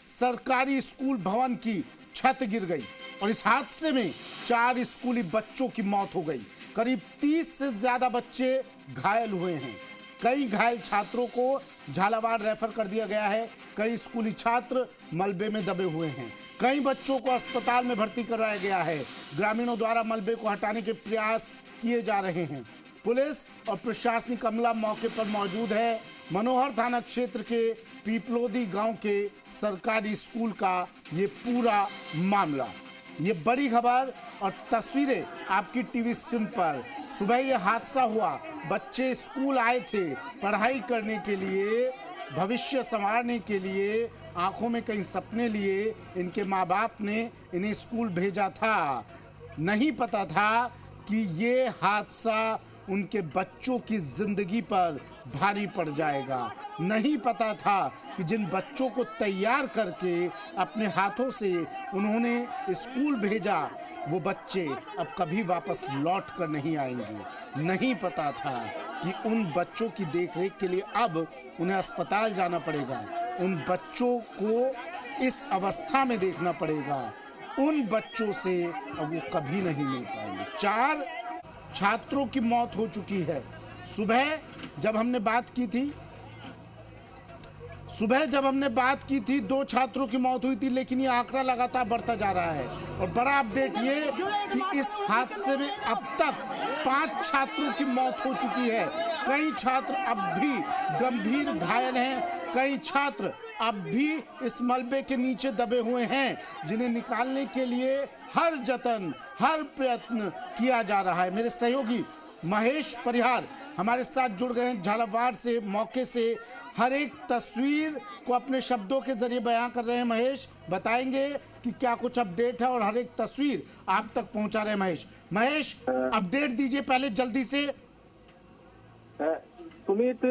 सरकारी स्कूल भवन की छत गिर गई और इस हादसे में 4 स्कूली बच्चों की मौत हो गई। करीब 30 से ज्यादा बच्चे घायल हुए हैं। कई घायल छात्रों को झालावाड़ रेफर कर दिया गया है। कई स्कूली छात्र मलबे में दबे हुए हैं। कई बच्चों को अस्पताल में भर्ती कराया गया है। ग्रामीणों द्वारा मलबे को हटाने के प्रयास किए जा रहे हैं। पुलिस और प्रशासनिक अमला मौके पर मौजूद है। मनोहर थाना क्षेत्र के पीपलोदी गांव के सरकारी स्कूल का ये पूरा मामला। ये बड़ी खबर और तस्वीरें आपकी टीवी स्क्रीन पर। सुबह ये हादसा हुआ। बच्चे स्कूल आए थे पढ़ाई करने के लिए, भविष्य संवारने के लिए, आंखों में कई सपने लिए इनके माँ बाप ने इन्हें स्कूल भेजा था। नहीं पता था कि ये हादसा उनके बच्चों की जिंदगी पर भारी पड़ जाएगा। नहीं पता था कि जिन बच्चों को तैयार करके अपने हाथों से उन्होंने स्कूल भेजा, वो बच्चे अब कभी वापस लौट कर नहीं आएंगे। नहीं पता था कि उन बच्चों की देखरेख के लिए अब उन्हें अस्पताल जाना पड़ेगा। उन बच्चों को इस अवस्था में देखना पड़ेगा। उन बच्चों से अब वो कभी नहीं मिल पाएंगे। 4 छात्रों की मौत हो चुकी है। सुबह जब हमने बात की थी 2 छात्रों की मौत हुई थी, लेकिन ये आंकड़ा लगातार बढ़ता जा रहा है। और बड़ा अपडेट ये कि इस हादसे में अब तक 5 छात्रों की मौत हो चुकी है। कई छात्र अब भी गंभीर घायल हैं। कई छात्र अब भी इस मलबे के नीचे दबे हुए हैं, जिन्हें निकालने के लिए हर जतन, हर प्रयत्न किया जा रहा है। मेरे सहयोगी महेश परिहार हमारे साथ जुड़ गए हैं झालावाड़ से। मौके से हर एक तस्वीर को अपने शब्दों के जरिए बयां कर रहे हैं। महेश बताएंगे कि क्या कुछ अपडेट है और हर एक तस्वीर आप तक पहुंचा रहे हैं। महेश अपडेट दीजिए पहले जल्दी से। सुमित,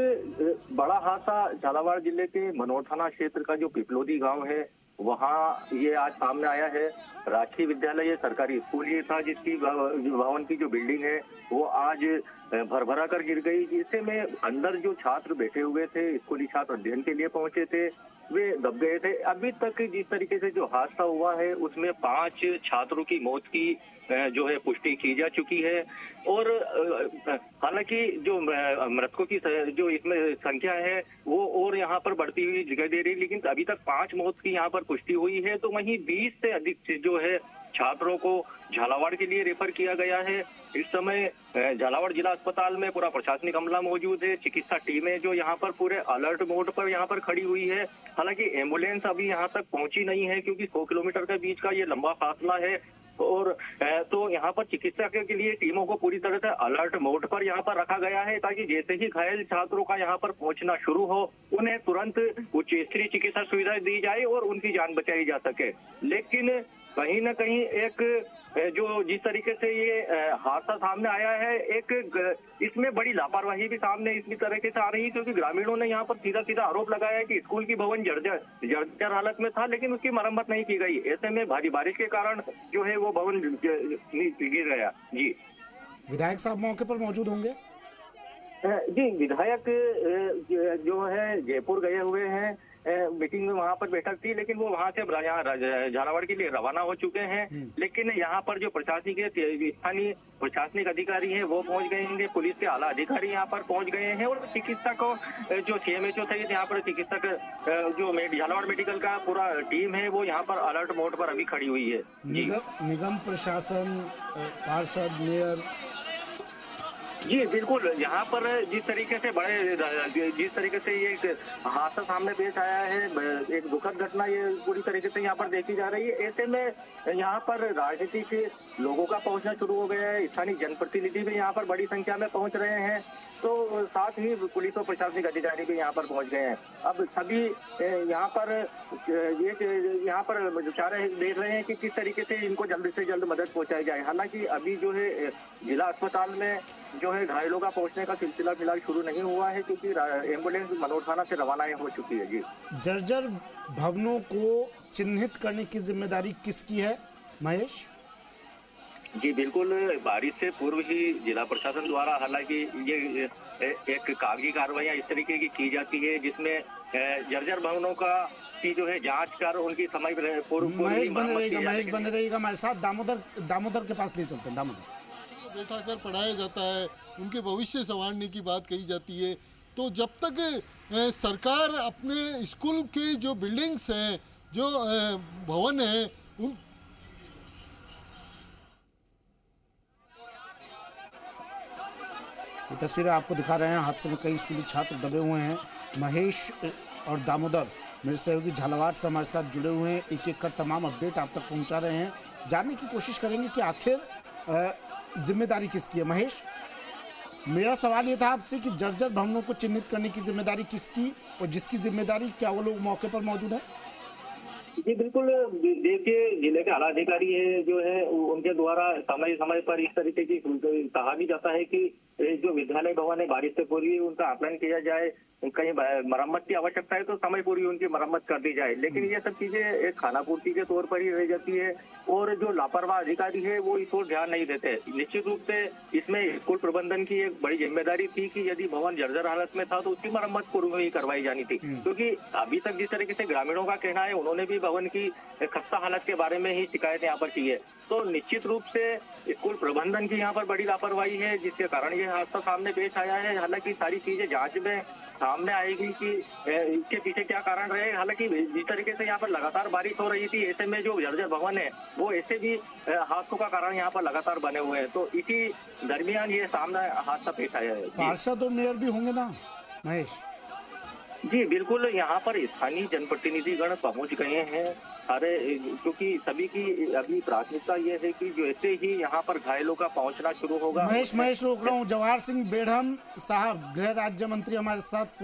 बड़ा हादसा झालावाड़ जिले के मनोहर थाना क्षेत्र का जो पिपलोदी गांव है, वहाँ ये आज सामने आया है। राजकीय विद्यालय सरकारी स्कूल ये था, जिसकी भवन की जो बिल्डिंग है वो आज भरभरा कर गिर गई। जिससे में अंदर जो छात्र बैठे हुए थे, स्कूली छात्र अध्ययन के लिए पहुंचे थे, वे दब गए थे। अभी तक जिस तरीके से जो हादसा हुआ है उसमें 5 छात्रों की मौत की जो है पुष्टि की जा चुकी है। और हालांकि जो मृतकों की जो इसमें संख्या है वो और यहाँ पर बढ़ती हुई दिखाई दे रही है, लेकिन अभी तक 5 मौत की यहाँ पर पुष्टि हुई है। तो वहीं 20 से अधिक जो है छात्रों को झालावाड़ के लिए रेफर किया गया है। इस समय झालावाड़ जिला अस्पताल में पूरा प्रशासनिक अमला मौजूद है। चिकित्सा टीमें जो यहाँ पर पूरे अलर्ट मोड पर यहाँ पर खड़ी हुई है। हालांकि एम्बुलेंस अभी यहाँ तक पहुंची नहीं है, क्योंकि 100 किलोमीटर के बीच का ये लंबा फासला है। और तो यहाँ पर चिकित्सा के लिए टीमों को पूरी तरह से अलर्ट मोड पर यहाँ पर रखा गया है, ताकि जैसे ही घायल छात्रों का यहाँ पर पहुंचना शुरू हो, उन्हें तुरंत उच्च स्तरीय चिकित्सा सुविधा दी जाए और उनकी जान बचाई जा सके। लेकिन कहीं न कहीं एक जो जिस तरीके से ये हादसा सामने आया है, एक इसमें बड़ी लापरवाही भी सामने इसी तरीके से आ रही है, क्योंकि ग्रामीणों ने यहाँ पर सीधा आरोप लगाया है कि स्कूल की भवन जर्जर हालत में था, लेकिन उसकी मरम्मत नहीं की गई। ऐसे में भारी बारिश के कारण जो है वो भवन गिर गया। जी, विधायक साहब मौके पर मौजूद होंगे? जी, विधायक जो है जयपुर गए हुए हैं। मीटिंग में वहां पर बैठक थी, लेकिन वो वहां से झालावाड़ के लिए रवाना हो चुके हैं। लेकिन यहाँ पर जो प्रशासनिक स्थानीय प्रशासनिक अधिकारी हैं वो पहुंच गए हैं। पुलिस के आला अधिकारी यहाँ पर पहुंच गए हैं और चिकित्सक जो CMHO सहित यहाँ पर चिकित्सक जो झालावाड़ मेडिकल का पूरा टीम है वो यहाँ पर अलर्ट मोड पर अभी खड़ी हुई है। निगम प्रशासन, पार्षद, मेयर? जी बिल्कुल, यहाँ पर जिस तरीके से ये एक हादसा सामने पेश आया है, एक दुखद घटना ये पूरी तरीके से यहाँ पर देखी जा रही है। ऐसे में यहाँ पर राजनीतिक लोगों का पहुंचना शुरू हो गया है। स्थानीय जनप्रतिनिधि भी यहाँ पर बड़ी संख्या में पहुंच रहे हैं, तो साथ ही पुलिस और प्रशासनिक अधिकारी भी यहाँ पर पहुंच गए हैं। अब सभी यहाँ पर विचार देख रहे हैं कि किस तरीके से इनको जल्द से जल्द मदद पहुंचाई जाए। हालांकि अभी जो है जिला अस्पताल में जो है घायलों का पहुंचने का सिलसिला फिलहाल शुरू नहीं हुआ है, क्योंकि एम्बुलेंस मनोहर थाना से रवाना हो चुकी है। जी, जर्जर भवनों को चिन्हित करने की जिम्मेदारी किसकी है महेश? जी बिल्कुल, बारिश से पूर्व ही जिला प्रशासन द्वारा हालांकि ये एक कागजी कार्रवाई इस तरीके की जाती है, जिसमें जर्जर भवनों की जो है जांच कर उनकी समय महेश बने रहेगा हमारे साथ। दामोदर के पास ले चलते हैं। दामोदर बैठा कर पढ़ाया जाता है, उनके भविष्य संवारने की बात कही जाती है। तो जब तक सरकार अपने स्कूल के जो बिल्डिंग्स हैं, जो भवन हैं, उन ये तस्वीरें आपको दिखा रहे हैं। हादसे में कई स्कूली छात्र दबे हुए हैं। महेश और दामोदर मेरे सहयोगी झालावाड़ से हमारे साथ जुड़े हुए हैं, एक एक कर तमाम अपडेट आप तक पहुंचा रहे हैं। जानने की कोशिश करेंगे कि आखिर जिम्मेदारी किसकी है। महेश, मेरा सवाल ये था आपसे कि जर्जर भवनों को चिन्हित करने की जिम्मेदारी किसकी, और जिसकी जिम्मेदारी, क्या वो लोग मौके पर मौजूद हैं? जी बिल्कुल, देखिए जिले के आला अधिकारी है जो है उनके द्वारा समय समय पर इस तरीके की कहा भी जाता है कि जो विद्यालय भवन है बारिश से पूर्व उनका आकलन किया जाए, कहीं मरम्मत की आवश्यकता है तो समय पूर्व उनकी मरम्मत कर दी जाए। लेकिन ये सब चीजें एक खानापूर्ति के तौर पर ही रह जाती है और जो लापरवाह अधिकारी है वो इस ओर ध्यान नहीं देते। निश्चित रूप से इसमें स्कूल प्रबंधन की एक बड़ी जिम्मेदारी थी कि यदि भवन जर्जर हालत में था तो उसकी मरम्मत पूर्व में ही करवाई जानी थी, क्योंकि अभी तक जिस तरीके से ग्रामीणों का कहना है उन्होंने भी भवन की खस्ता हालत के बारे में ही शिकायत यहाँ पर की है। तो निश्चित रूप से स्कूल प्रबंधन की यहाँ पर बड़ी लापरवाही है जिसके कारण ये हादसा सामने पेश आया है। हालांकि सारी चीजें जांच में सामने आएगी कि इसके पीछे क्या कारण रहे। हालांकि जिस तरीके से यहाँ पर लगातार बारिश हो रही थी, ऐसे में जो जर्जर भवन है वो ऐसे भी हादसों का कारण यहाँ पर लगातार बने हुए हैं। तो इसी दरमियान ये सामने हादसा पेश आया है। पार्षद और मेयर भी होंगे ना महेश? जी बिल्कुल, यहाँ पर स्थानीय जनप्रतिनिधिगण पहुंच गए हैं सारे, क्योंकि सभी की अभी प्राथमिकता ये है कि जैसे ही यहाँ पर घायलों का पहुंचना शुरू होगा। महेश रोक रहा हूँ। जवाहर सिंह बेढ़म साहब, गृह राज्य मंत्री हमारे साथ फोन